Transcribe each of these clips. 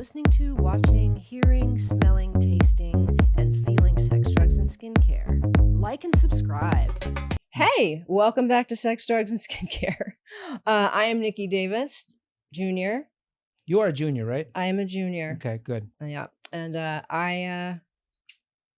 listening to, watching, hearing, smelling, tasting, and feeling sex, drugs, and skincare. Like and subscribe. Hey, welcome back to Sex, Drugs, and Skincare. I am Nikki Davis, Jr. You are a junior, right? I am a junior. Okay, good. Yeah. And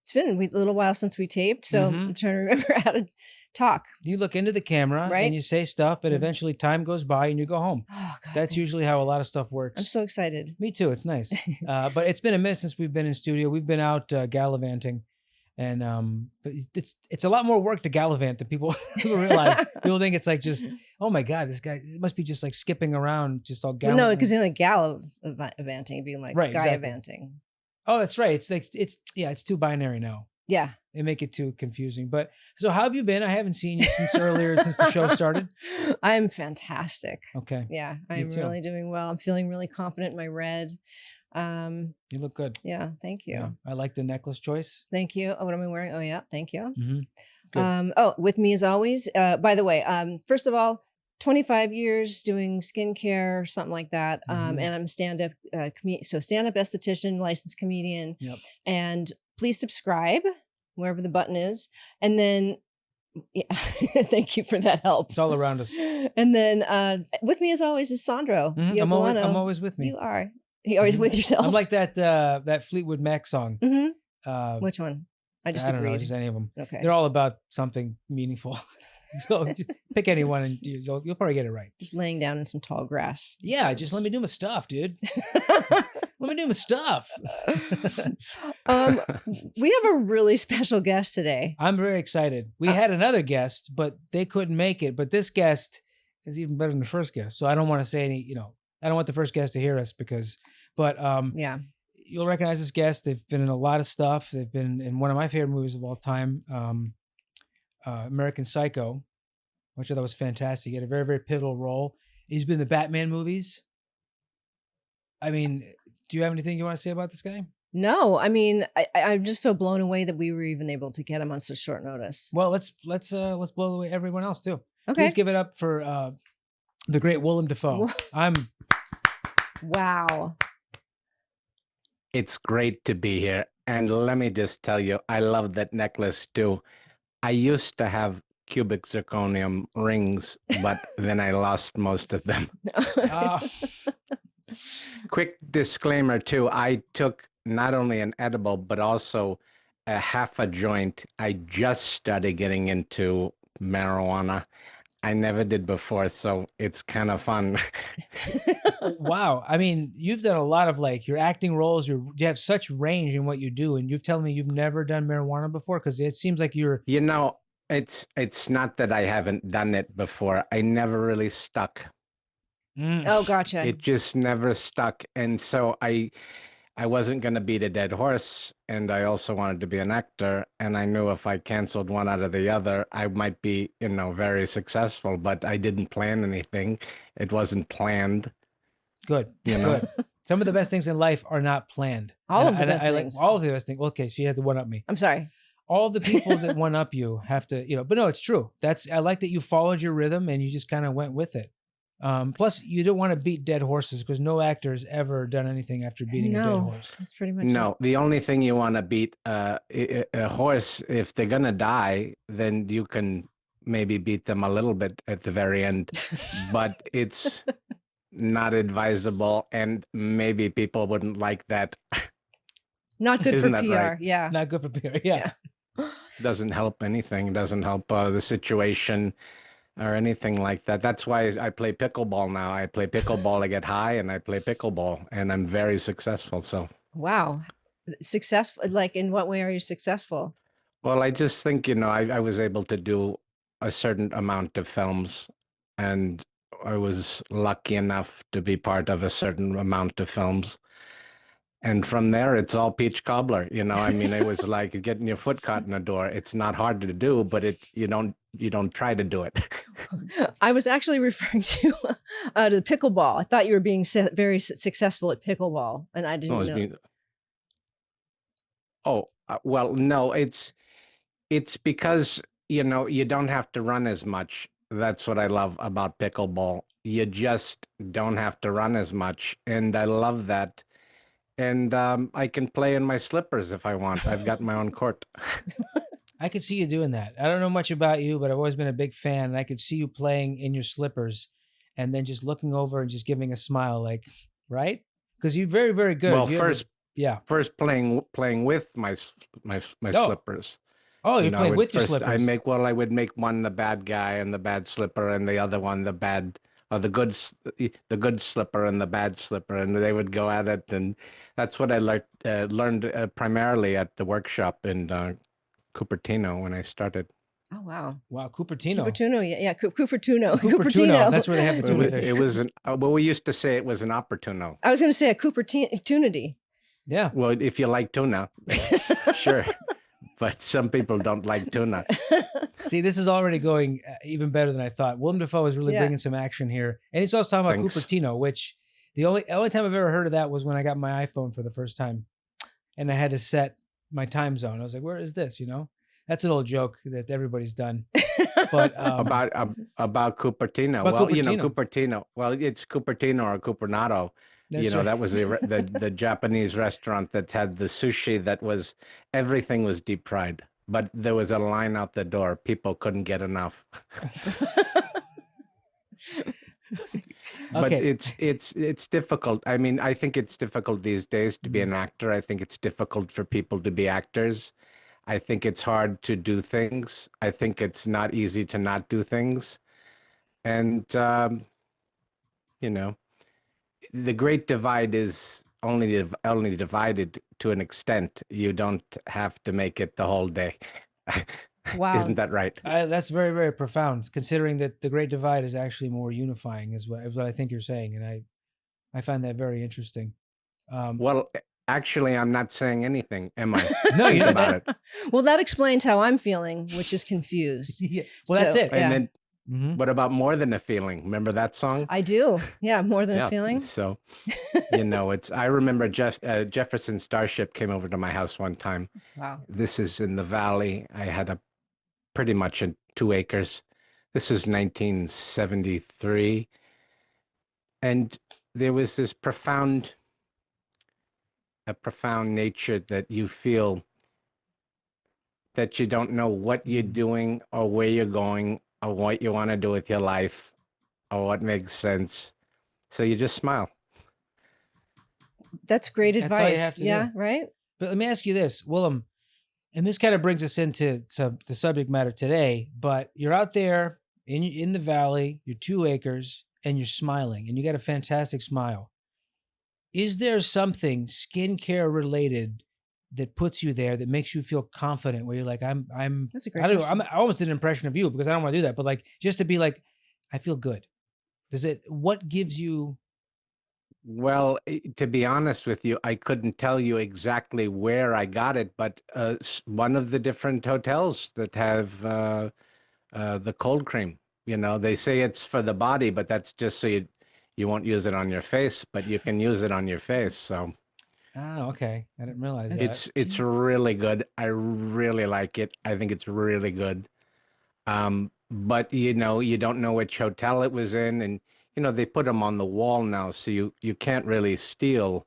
it's been a little while since we taped, so I'm trying to remember how to talk. You look into the camera Right? and you say stuff, and eventually time goes by and you go home. Oh, God. That's usually how a lot of stuff works. I'm so excited. Me too. It's nice. But it's been a minute since we've been in studio. We've been out gallivanting, and but it's a lot more work to gallivant than people realize. People think it's like just, oh my God, this guy, it must be just like skipping around, just all gallivanting. No, because in like gallivanting, being like Right, gallivanting. Oh, that's right. It's like it's too binary now. Yeah. They make it too confusing. But so how have you been? I haven't seen you since the show started. I'm fantastic. Okay. Yeah, I'm really doing well. I'm feeling really confident in my red. You look good. Yeah, thank you. Yeah, I like the necklace choice. Thank you. Oh, what am I wearing? Oh, yeah, thank you. Good. Oh, with me as always. By the way, first of all, 25 years doing skincare, something like that. And I'm stand-up stand-up esthetician, licensed comedian. Yep. And please subscribe wherever the button is. And then, yeah, thank you for that help. It's all around us. And then with me as always is Sandro. I'm always with me. You are. You're always with yourself. I'm like that Fleetwood Mac song. Which one? I don't agreed. know, just any of them. Okay. They're all about something meaningful. So pick anyone and you'll probably get it right. Just laying down in some tall grass. Yeah, just let me do my stuff, dude. Let me do my stuff. We have a really special guest today. I'm very excited. We had another guest, but they couldn't make it. But this guest is even better than the first guest. So I don't want to say any, I don't want the first guest to hear us but yeah. You'll recognize this guest. They've been in a lot of stuff. They've been in one of my favorite movies of all time, American Psycho, which I thought was fantastic. He had a very, very pivotal role. He's been in the Batman movies. I mean, do you have anything you want to say about this guy? No, I mean, I'm just so blown away that we were even able to get him on such short notice. Well, let's blow away everyone else too. Okay. Please give it up for the great Willem Defoe. Wow. It's great to be here. And let me just tell you, I love that necklace too. I used to have cubic zirconium rings, but then I lost most of them. Quick disclaimer too, I took not only an edible, but also a half a joint. I just started getting into marijuana. I never did before, so it's kind of fun. Wow. I mean, you've done a lot of your acting roles. You have such range in what you do, and you've told me you've never done marijuana before, because it seems like you're... It's not that I haven't done it before. I never really stuck. Oh, gotcha. It just never stuck. And so I wasn't going to beat a dead horse, and I also wanted to be an actor, and I knew if I canceled one out of the other, I might be, very successful, but I didn't plan anything. It wasn't planned. Good. Good. Some of the best things in life are not planned. All of the best things. All of the best things. Okay, she had to one-up me. I'm sorry. All the people that one-up you have to, but no, it's true. I like that you followed your rhythm and you just kind of went with it. Plus, you don't want to beat dead horses, because no actor has ever done anything after beating a dead horse. That's pretty much No, the only thing you want to beat a horse, if they're going to die, then you can maybe beat them a little bit at the very end, but it's not advisable, and maybe people wouldn't like that. Not good for PR. Right? Yeah. Not good for PR. Yeah. Doesn't help anything. Doesn't help the situation or anything like that. That's why I play pickleball now. I play pickleball to get high, and I play pickleball, and I'm very successful. So. Wow. Successful. Like, in what way are you successful? Well, I just think, I was able to do a certain amount of films, and I was lucky enough to be part of a certain amount of films. And from there, it's all peach cobbler. I mean, it was like getting your foot caught in a door. It's not hard to do, but you don't try to do it. I was actually referring to the pickleball. I thought you were being very successful at pickleball, and I didn't know. Well, no, it's because, you don't have to run as much. That's what I love about pickleball. You just don't have to run as much. And I love that and I can play in my slippers if I want. I've got my own court. I could see you doing that. I don't know much about you, but I've always been a big fan, and I could see you playing in your slippers, and then just looking over and just giving a smile, like, right? Because you're very, very good. Well, You have first yeah. first playing with my Oh, slippers. oh, You you're know, I playing would with your first slippers. I would make one the bad guy and the bad slipper, and the other one the bad or the good slipper and the bad slipper, and they would go at it, and that's what I learned primarily at the workshop in Cupertino when I started. Oh wow. Wow, Cupertino. Cupertino, yeah, Cupertino. Cupertino. That's where they have the It tuna was, fish. it was an well, we used to say it was an opportuno. I was going to say a Cupertinity. Yeah. Well, if you like tuna, sure, but some people don't like tuna. See, this is already going even better than I thought. Willem Dafoe is really Yeah. bringing some action here, and he's also talking about Thanks. Cupertino, which the only time I've ever heard of that was when I got my iPhone for the first time, and I had to set my time zone. I was like, "Where is this?" You know, that's an old joke that everybody's done. But About Cupertino. About Well, you know, Cupertino. Cupertino. Well, it's Cupertino or Cupernato. That's You know, right. that was the Japanese restaurant that had the sushi that was everything was deep fried, but there was a line out the door. People couldn't get enough. But Okay. it's difficult. I mean, I think it's difficult these days to be an actor. I think it's difficult for people to be actors. I think it's hard to do things. I think it's not easy to not do things. And you know, the great divide is only divided to an extent. You don't have to make it the whole day. Wow. Isn't that right? That's very, very profound, considering that the Great Divide is actually more unifying, is what I think you're saying, and I find that very interesting. Well, actually, I'm not saying anything, am I? No, Think you're about not. it. Well, that explains how I'm feeling, which is confused. Yeah. Well, that's So, it. And yeah. then, Mhm. what about More Than a Feeling? Remember that song? I do. Yeah, more than a Yeah. feeling. So, you know, I remember Jefferson Starship came over to my house one time. Wow. This is in the valley. I had pretty much 2 acres. This was 1973. And there was this profound nature that you feel that you don't know what you're doing or where you're going or what you want to do with your life or what makes sense. So you just smile. That's great That's advice. all you have to yeah, do. right? But let me ask you this, Willem, and this kind of brings us into the subject matter today, but you're out there in the valley, you're 2 acres, and you're smiling, and you got a fantastic smile. Is there something skincare related that puts you there that makes you feel confident, where you're like, I'm That's a great I don't know, question. I almost did an impression of you because I don't want to do that, but like just to be like, I feel good. What gives you? Well, to be honest with you, I couldn't tell you exactly where I got it, but one of the different hotels that have the cold cream. You know, they say it's for the body, but that's just so you won't use it on your face, but you can use it on your face. So Oh, okay. I didn't realize That's- that. it's Jeez. really good. I really like it. I think it's really good. But you know, you don't know which hotel it was in, and you know they put them on the wall now, so you can't really steal.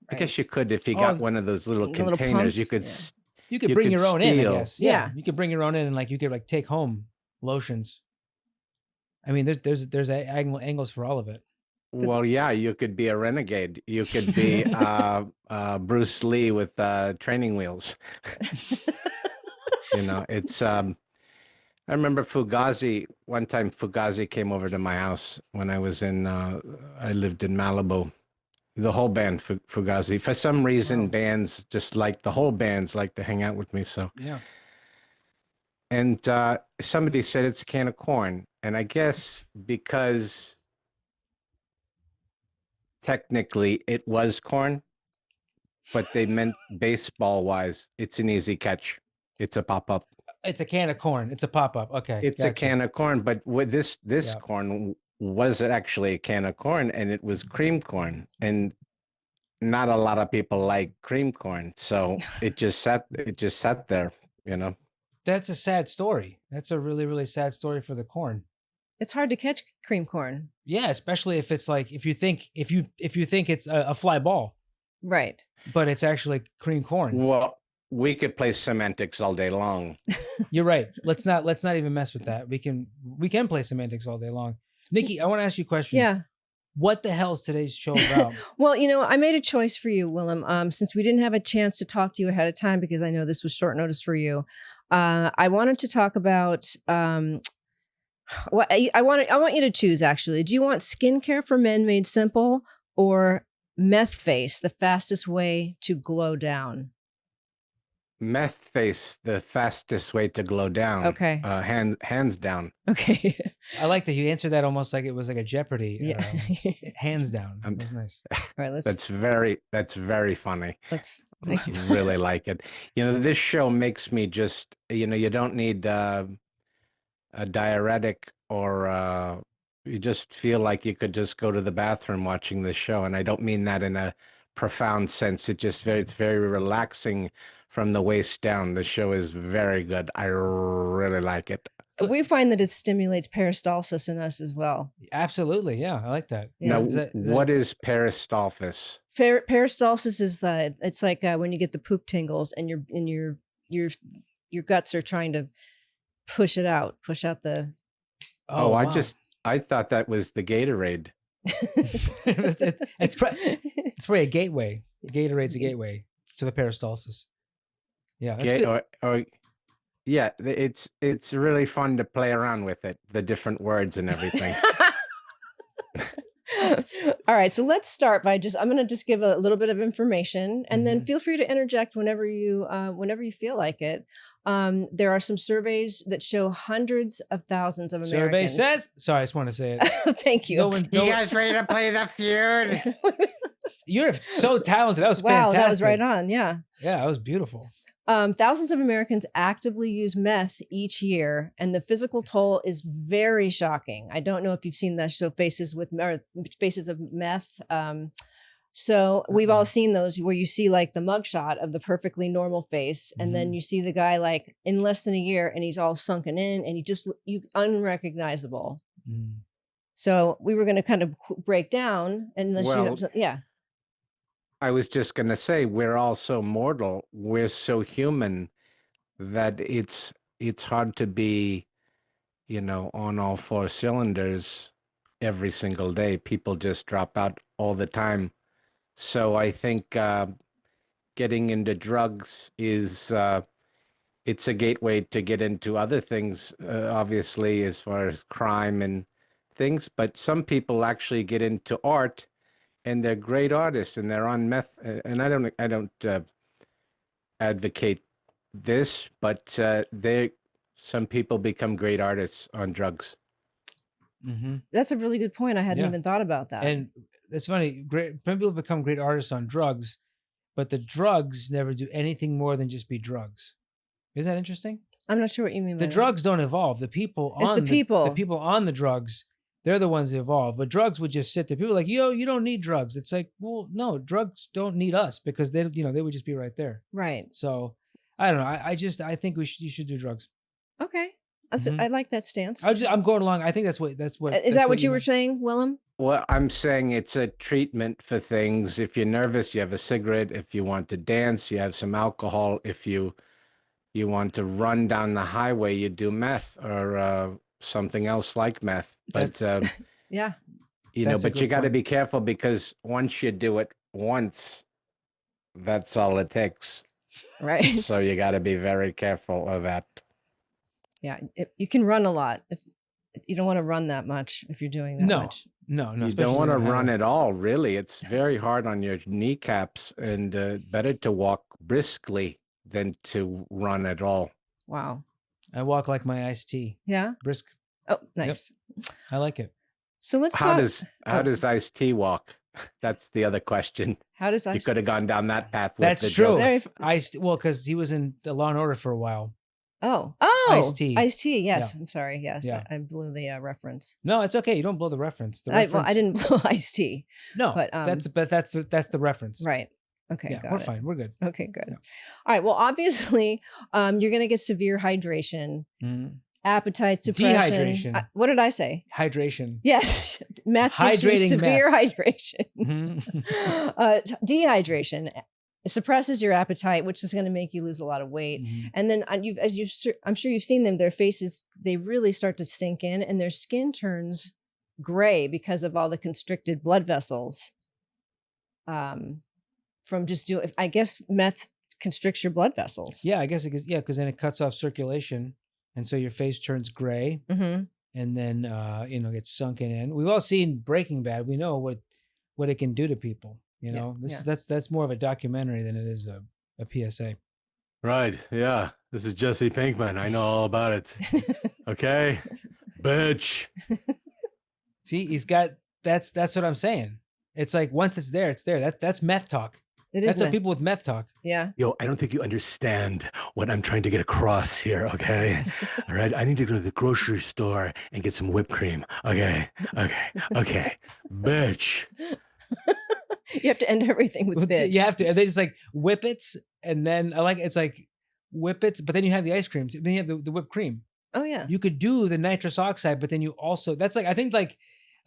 I guess you Right. could if you Oh, got one of those little The little containers. You pumps, could yeah. you could you bring could your own in, I steal. guess. Yeah, Yeah. you could bring your own in, and like you could like take home lotions. I mean, there's angles for all of it. Well, yeah, you could be a renegade. You could be Bruce Lee with training wheels. You know, it's I remember Fugazi. One time Fugazi came over to my house when I was I lived in Malibu. The whole band, Fugazi. For some reason, Wow. bands just like the whole bands like to hang out with me. So, Yeah. and somebody said it's a can of corn, and I guess because technically it was corn, but they meant baseball-wise, it's an easy catch. It's a pop-up. It's a can of corn. It's a pop up. Okay, It's a gotcha. can of corn, but with this Yeah. corn was actually a can of corn, and it was cream corn, and not a lot of people like cream corn, so it just sat there, you know. That's a sad story. That's a really, really sad story for the corn. It's hard to catch cream corn. Yeah, especially if it's like if you think it's a fly ball. Right. but it's actually cream corn. Well, we could play semantics all day long. You're right. Let's not even mess with that. We can play semantics all day long. Nikki, I want to ask you a question. Yeah. What the hell is today's show about? Well, I made a choice for you, Willem. Since we didn't have a chance to talk to you ahead of time, because I know this was short notice for you, I wanted to talk about what I want you to choose. Actually, do you want skincare for men made simple or meth face, the fastest way to glow down? Meth face, the fastest way to glow down. Okay. Hands down. Okay. I like that you answered that almost like it was like a Jeopardy. Yeah. Hands down. That was nice. All right. That's very funny. Thank you. I really like it. This show makes me just, you don't need a diuretic or you just feel like you could just go to the bathroom watching this show. And I don't mean that in a profound sense. It's very relaxing from the waist down. The show is very good. I really like it. We find that it stimulates peristalsis in us as well. Absolutely. Yeah. I like that. Yeah. Now, what is peristalsis? Peristalsis is it's like when you get the poop tingles and your guts are trying to push out the. Oh, wow. I thought that was the Gatorade. It's probably a gateway. Gatorade's a gateway to the peristalsis. Yeah, that's good. Yeah, it's really fun to play around with it, the different words and everything. All right, so let's start by I'm going to just give a little bit of information, and then feel free to interject whenever you feel like it. There are some surveys that show hundreds of thousands of Americans. Survey says. Sorry, I just want to say it. Thank you. You guys ready to play the feud? You're so talented. That was wow, fantastic. that was right on. Yeah. Yeah, that was beautiful. Thousands of Americans actively use meth each year, and the physical toll is very shocking. I don't know if you've seen that show Faces of Meth. So we've all seen those where you see like the mugshot of the perfectly normal face, and then you see the guy like in less than a year, and he's all sunken in, and you unrecognizable. So we were going to kind of break down, unless yeah. I was just going to say, we're all so mortal, we're so human that it's hard to be, on all four cylinders every single day. People just drop out all the time. So I think getting into drugs is it's a gateway to get into other things, obviously, as far as crime and things. But some people actually get into art, and they're great artists, and they're on meth. And I don't advocate this, but some people become great artists on drugs. That's a really good point. I hadn't even thought about that. And it's funny. People become great artists on drugs, but the drugs never do anything more than just be drugs. Isn't that interesting? I'm not sure what you mean by the drugs don't evolve. The people it's on the people on the drugs, they're the ones that evolve. But drugs would just sit there. People are like, you don't need drugs. It's like, well, no, drugs don't need us, because they would just be right there. Right. So I don't know. I think you should do drugs. Okay. I like that stance. I'm going along. I think that's what. Is that what you were saying, Willem? Well, I'm saying it's a treatment for things. If you're nervous, you have a cigarette. If you want to dance, you have some alcohol. If you want to run down the highway, you do meth or something else like meth. But yeah, but you got to be careful, because once you do it once, that's all it takes. Right. So you got to be very careful of that. Yeah, you can run a lot. You don't want to run that much if you're doing that much. No. You don't want to run at all, really. It's very hard on your kneecaps, and better to walk briskly than to run at all. Wow. I walk like my iced tea. Yeah. Brisk. Oh, nice. Yep. I like it. So let's talk. How Oh, does iced tea walk? That's the other question. How does You could have gone down that path. That's true. Well, because he was in the Law and Order for a while. Oh, iced tea. Iced tea. Yes, Yeah. I'm sorry. Yes, Yeah. I blew the reference. No, it's okay. You don't blow the reference. I didn't blow iced tea. No, but that's the reference. Right. Okay. Yeah, got we're it. fine. We're good. Okay, good. Yeah. All right. Well, obviously, you're going to get severe hydration. appetite suppression. Dehydration. What did I say? Hydration. Yes, meth gives you Hydrating severe meth. hydration. Dehydration suppresses your appetite, which is going to make you lose a lot of weight. And then I'm sure you've seen them. Their faces, they really start to sink in, and their skin turns gray because of all the constricted blood vessels. From just doing, I guess, meth constricts your blood vessels. Yeah, I guess because then it cuts off circulation, and so your face turns gray, and then gets sunken in. We've all seen Breaking Bad. We know what it can do to people. That's more of a documentary than it is a PSA. Right. Yeah. This is Jesse Pinkman. I know all about it. Okay, bitch. See, he's got that's what I'm saying. It's like once it's there, it's there. That's meth talk. That's what people with meth talk. Yeah. Yo, I don't think you understand what I'm trying to get across here, okay? All right, I need to go to the grocery store and get some whipped cream. Okay, bitch. You have to end everything with bitch. You have to. And they just like whippets, and then it's like whippets, but then you have the ice cream. Then you have the whipped cream. Oh yeah. You could do the nitrous oxide, but then you also I think like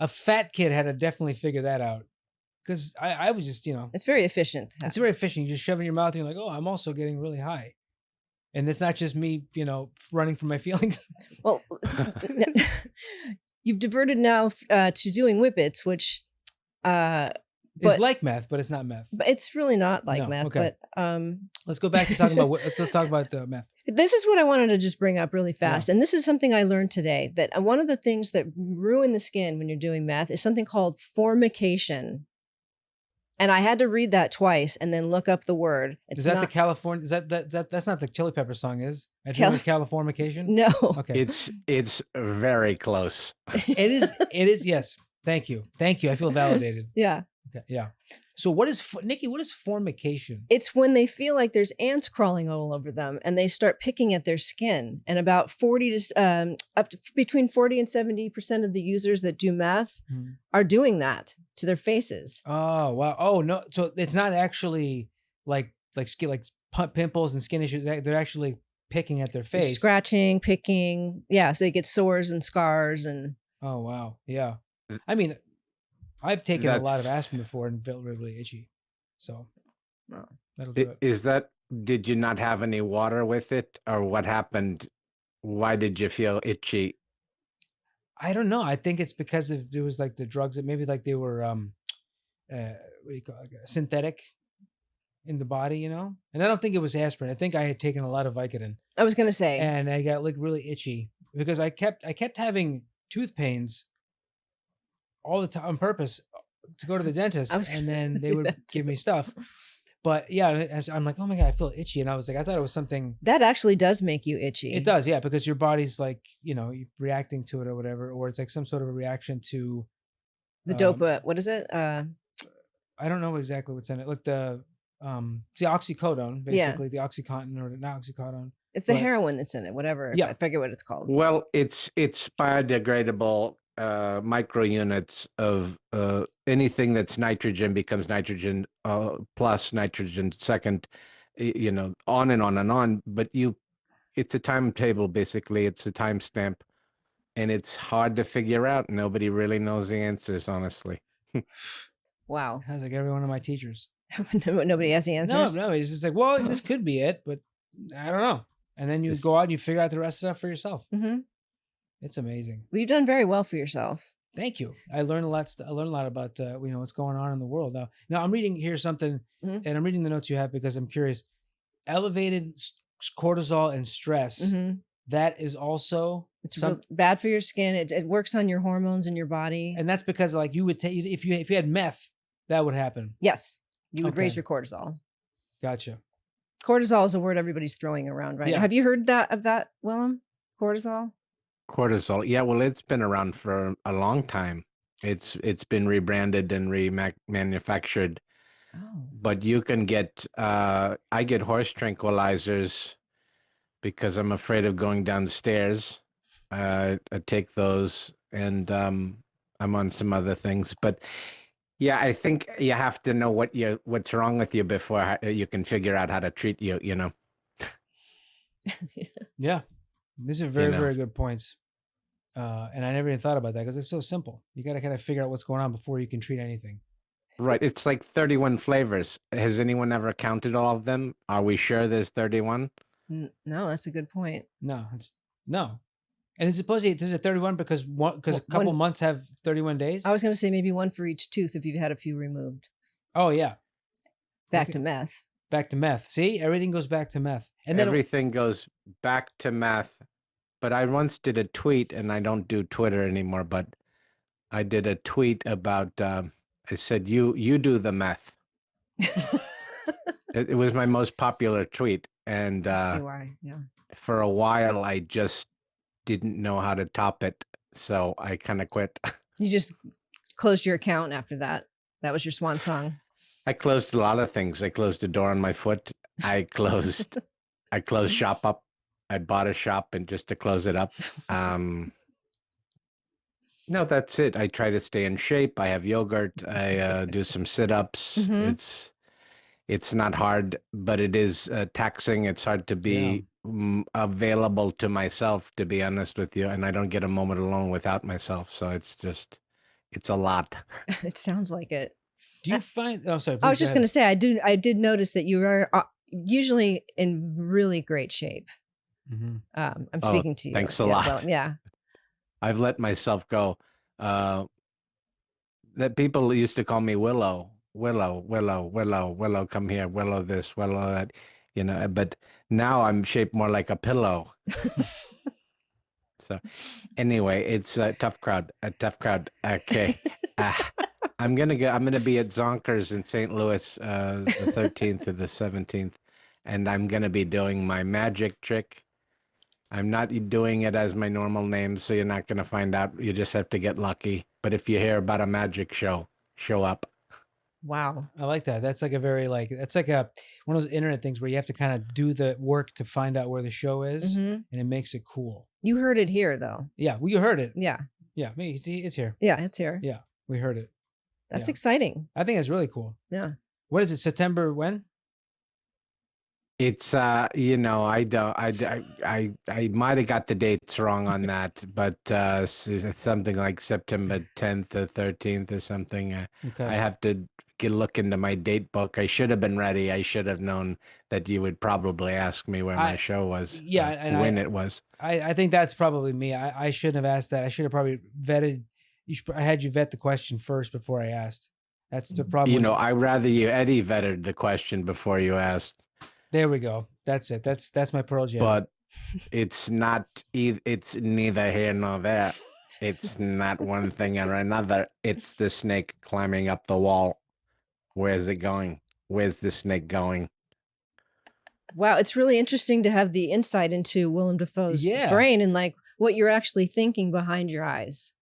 a fat kid had to definitely figure that out. Because I was just, It's very efficient. It's very efficient. You just shove it in your mouth and you're like, oh, I'm also getting really high. And it's not just me, running from my feelings. Well, you've diverted now to doing whippets, which it's like meth, but it's not meth. But it's really not like meth. Okay. But let's go back to talking about let's talk about meth. This is what I wanted to just bring up really fast. Yeah. And this is something I learned today, that one of the things that ruin the skin when you're doing meth is something called formication. And I had to read that twice and then look up the word. Is that the California? Is that's not the Chili Pepper song? Is Californication? No. Okay. It's very close. It is. Yes. Thank you. I feel validated. Yeah. Okay. Yeah. So Nikki? What is formication? It's when they feel like there's ants crawling all over them, and they start picking at their skin. And about up to between 40 and 70% of the users that do meth are doing that to their faces. Oh wow! Oh no! So it's not actually like skin, like pimples and skin issues. They're actually picking at their face, scratching, picking. Yeah, so they get sores and scars and. Oh wow! Yeah, I mean. I've taken a lot of aspirin before and felt really itchy. So that'll do it. Did you not have any water with it, or what happened? Why did you feel itchy? I don't know. I think it's because it was like the drugs that maybe like they were what do you call it? Synthetic in the body, And I don't think it was aspirin. I think I had taken a lot of Vicodin. I was gonna say. And I got like really itchy because I kept having tooth pains all the time on purpose to go to the dentist, and then they would give me stuff. But yeah, I'm like, oh my God, I feel itchy. And I was like, I thought it was something. That actually does make you itchy. It does, yeah, because your body's like, reacting to it or whatever, or it's like some sort of a reaction to. The dopa, what is it? I don't know exactly what's in it. Like the oxycodone, basically, the Oxycontin or not Oxycodone. It's the heroin that's in it, whatever. Yeah. I forget what it's called. Well, it's biodegradable. Micro units of anything that's nitrogen becomes nitrogen plus nitrogen second, on and on and on. But it's a timetable, basically. It's a timestamp, and it's hard to figure out. Nobody really knows the answers, honestly. Wow. Sounds like every one of my teachers. Nobody has the answers? No, it's just like, well, this could be it, but I don't know. And then you go out and you figure out the rest of the stuff for yourself. Mm-hmm. It's amazing. Well, you've done very well for yourself. Thank you. I learned a lot. I learned a lot about what's going on in the world now. I'm reading here something, and I'm reading the notes you have because I'm curious. Elevated cortisol and stress. That is also bad for your skin. It works on your hormones in your body, and that's because like you would take if you had meth, that would happen. Yes, you would raise your cortisol. Gotcha. Cortisol is a word everybody's throwing around right now. Have you heard of that, Willem? Cortisol. Cortisol, yeah. Well, it's been around for a long time. It's been rebranded and remanufactured. Oh. But you can get. I get horse tranquilizers because I'm afraid of going down the stairs. I take those, and I'm on some other things. But yeah, I think you have to know what's wrong with you before you can figure out how to treat you. Yeah. These are very, know. very good points. And I never even thought about that because it's so simple. You got to kind of figure out what's going on before you can treat anything. Right. It's like 31 flavors. Has anyone ever counted all of them? Are we sure there's 31? No, that's a good point. No, it's no. And it's supposedly there's a 31 because a couple months have 31 days. I was going to say maybe one for each tooth if you've had a few removed. Oh yeah. Back to meth. Back to meth. See, everything goes back to meth, and then everything goes back to meth. But I once did a tweet, and I don't do Twitter anymore. But I did a tweet about. I said, "You do the meth." It was my most popular tweet, and I see why. Yeah. For a while, I just didn't know how to top it, so I kind of quit. You just closed your account after that. That was your swan song. I closed a lot of things. I closed the door on my foot. I closed shop up. I bought a shop and just to close it up. No, that's it. I try to stay in shape. I have yogurt. I do some sit-ups. Mhm. It's not hard, but it is taxing. It's hard to be available to myself, to be honest with you. And I don't get a moment alone without myself. So it's a lot. It sounds like it. Do you find? Oh, sorry. I was just going to say, I did notice that you are usually in really great shape. I'm speaking to you. Thanks a lot. Well, yeah. I've let myself go. That people used to call me Willow, come here, Willow this, Willow that, you know, but now I'm shaped more like a pillow. So anyway, it's a tough crowd. Okay. I'm gonna be at Zonkers in St. Louis, the 13th to the 17th, and I'm gonna be doing my magic trick. I'm not doing it as my normal name, so you're not gonna find out. You just have to get lucky. But if you hear about a magic show, show up. Wow. I like that. That's like a very that's like one of those internet things where you have to kind of do the work to find out where the show is, and it makes it cool. You heard it here, though. Yeah, well, you heard it. Yeah. Yeah, it's here. Yeah, it's here. Yeah, we heard it. That's exciting. I think it's really cool. Yeah. What is it? September when? It's you know, I might have got the dates wrong on that, but it's something like September 10th or 13th or something. Okay. I have to look into my date book. I should have been ready. I should have known that you would probably ask me where my show was. Yeah, and when it was. I think that's probably me. I shouldn't have asked that. I should have probably vetted. I had you vet the question first before I asked. That's the problem. You know, I'd rather you Eddie vetted the question before you asked. There we go. That's it. That's my Pearl Jam. But it's not. It's neither here nor there. It's not one thing or another. It's the snake climbing up the wall. Where's it going? Where's the snake going? Wow, it's really interesting to have the insight into Willem Dafoe's brain and like what you're actually thinking behind your eyes.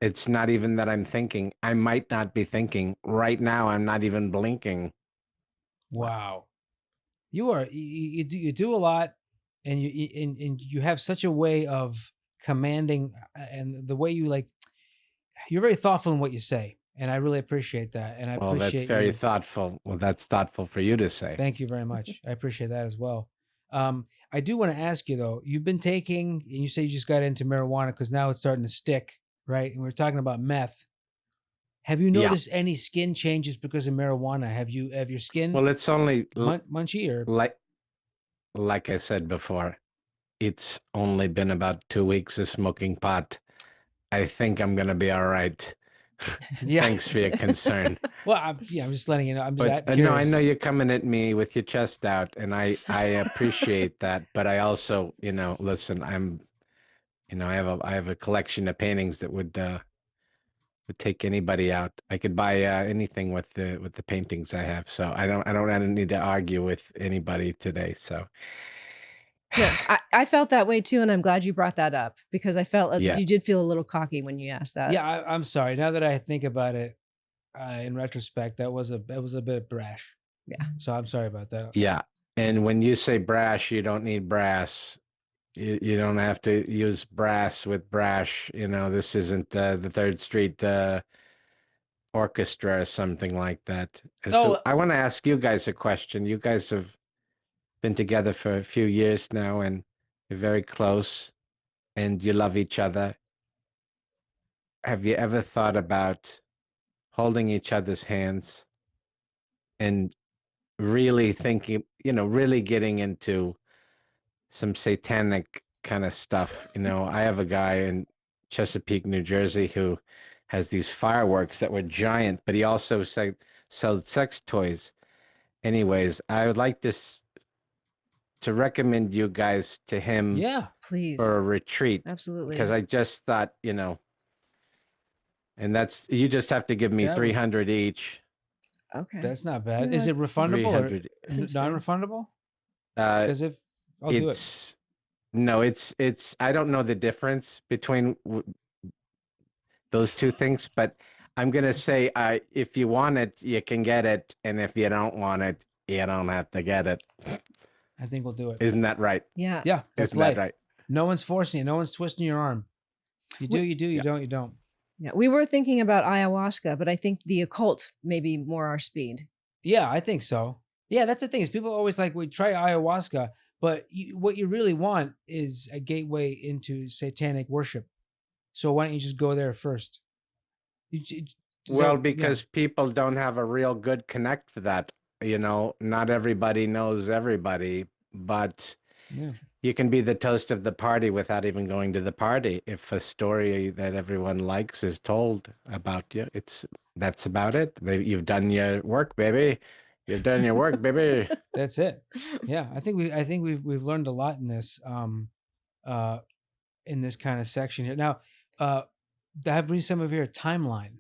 It's not even that I'm thinking. I might not be thinking. Right now, I'm not even blinking. Wow. You do a lot, and you have such a way of commanding, and the way you're very thoughtful in what you say, and I really appreciate that. And I appreciate that's very thoughtful. Well, that's thoughtful for you to say. Thank you very much. I appreciate that as well. I do want to ask you though. You've been taking, and you say you just got into marijuana because now it's starting to stick, right? And we're talking about meth. Have you noticed any skin changes because of marijuana? Have your skin? Well, it's only munchy or like I said before, it's only been about 2 weeks of smoking pot. I think I'm gonna be all right. Yeah. Thanks for your concern. Well, I'm just letting you know. I'm just no, I know you're coming at me with your chest out, and I appreciate that. But I also, listen, I have a collection of paintings that would take anybody out. I could buy anything with the paintings I have. So I don't need to argue with anybody today. So yeah, I felt that way too, and I'm glad you brought that up because I felt you did feel a little cocky when you asked that. Yeah, I'm sorry. Now that I think about it, in retrospect, that was a bit brash. Yeah. So I'm sorry about that. Yeah, and when you say brash, you don't need brass. You don't have to use brass with brash. This isn't the Third Street Orchestra or something like that. So I want to ask you guys a question. You guys have been together for a few years now, and you're very close. and you love each other, have you ever thought about holding each other's hands and really thinking, really getting into some satanic kind of stuff? I have a guy in Chesapeake, New Jersey who has these fireworks that were giant, but he also sold sex toys. Anyways, I would like to recommend you guys to him Yeah. Please. for a retreat, Absolutely. because I just thought, and that's, you just have to give me That would- 300 each. Okay. That's not bad. Yeah, Is it that seems- refundable or 300. Seems fair. non-refundable? Uh, Because if I'll do it. it's no, it's I don't know the difference between those two things, but I'm gonna say, if you want it, you can get it, and if you don't want it, you don't have to get it. I think we'll do it. Isn't that right? Yeah. Yeah, that's Isn't life. that right? No one's forcing you. No one's twisting your arm. You do, We- you do, you Yeah. don't, you don't. Yeah. We were thinking about ayahuasca, but I think the occult may be more our speed. Yeah, I think so. Yeah, that's the thing is people always like, we try ayahuasca, but what you really want is a gateway into satanic worship. So why don't you just go there first? Well, because people don't have a real good connect for that. Not everybody knows everybody, but Yeah. you can be the toast of the party without even going to the party. If a story that everyone likes is told about you, that's about it. You've done your work, baby. You've done your work, baby. That's it. Yeah, I think we've learned a lot in this in this kind of section here. Now, I have read some of your timeline.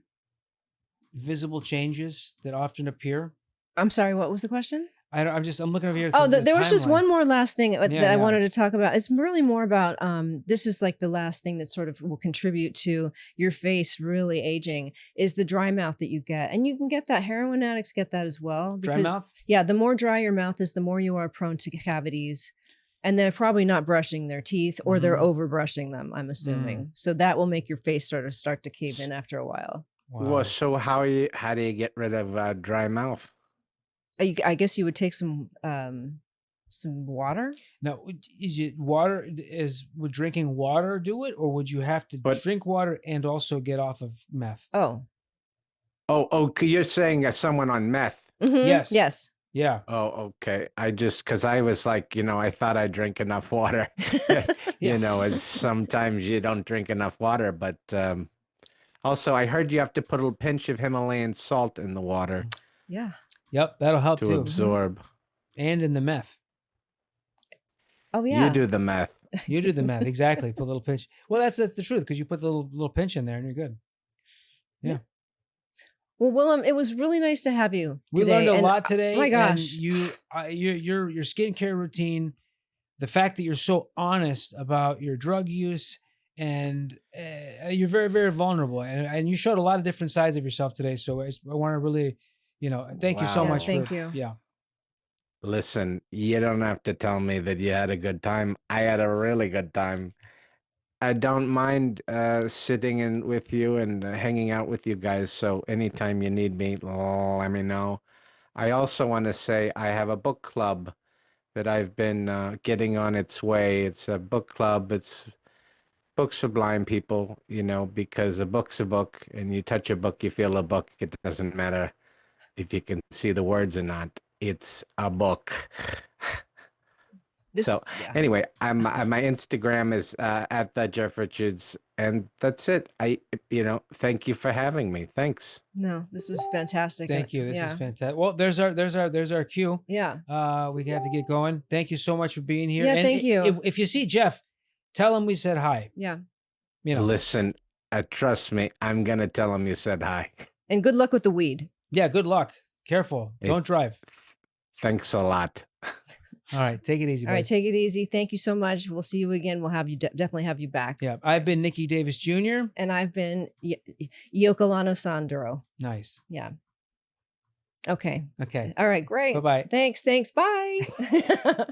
Visible changes that often appear. I'm sorry, what was the question? I'm looking over here. Oh, through the there was just timeline. one more last thing that Yeah, I yeah. wanted to talk about. It's really more about this is like the last thing that sort of will contribute to your face really aging is the dry mouth that you get. And you can get that. Heroin addicts get that as well. Dry mouth. Yeah, the more dry your mouth is, the more you are prone to cavities. And they're probably not brushing their teeth, or they're over brushing them, I'm assuming. So that will make your face sort of start to cave in after a while. Wow. Well, so how do you get rid of dry mouth? I guess you would take some water. Now, is it water? Would drinking water do it, or would you have to drink water and also get off of meth? Oh. Oh, you're saying someone on meth? Mhm. Yes. Yes. Yeah. Oh, okay. Because I was like, I thought I drink enough water. Yeah. And sometimes you don't drink enough water, but also I heard you have to put a pinch of Himalayan salt in the water Yeah. Yep, that'll help to too. absorb. And in the meth. Oh yeah. You do the meth. You do the meth, exactly. Put a little pinch. Well, that's the truth, because you put the little pinch in there and you're good. Yeah. Well, Willem, it was really nice to have you We today. learned a And, lot today. Oh my and gosh. your skincare routine, the fact that you're so honest about your drug use, and you're very, very vulnerable, and you showed a lot of different sides of yourself today. So I want to really, thank you so Wow. much. Thank you. Yeah. Listen, you don't have to tell me that you had a good time. I had a really good time. I don't mind sitting in with you and hanging out with you guys. So anytime you need me, let me know. I also want to say I have a book club that I've been getting on its way. It's a book club. It's books for blind people, because a book's a book, and you touch a book, you feel a book. It doesn't matter if you can see the words or not. It's a book. Anyway, my Instagram is at the Jeff Richards, and that's it. Thank you for having me. Thanks. No, this was fantastic. Thank you. This Yeah. is fantastic. Well, there's our cue. Yeah. We have to get going. Thank you so much for being here. Yeah, And thank you. If you see Jeff, tell him we said hi. Yeah. Listen, trust me, I'm gonna tell him you said hi. And good luck with the weed. Yeah, good luck. Careful. Hey. Don't drive. Thanks a lot. All right, take it easy. All right, take it easy. Thank you so much. We'll see you again. We'll have you definitely have you back. Yeah, I've been Nikki Davis Jr. And I've been Yocolano Sandro. Nice. Yeah. Okay. Okay. All right, great. Bye-bye. Thanks. Bye.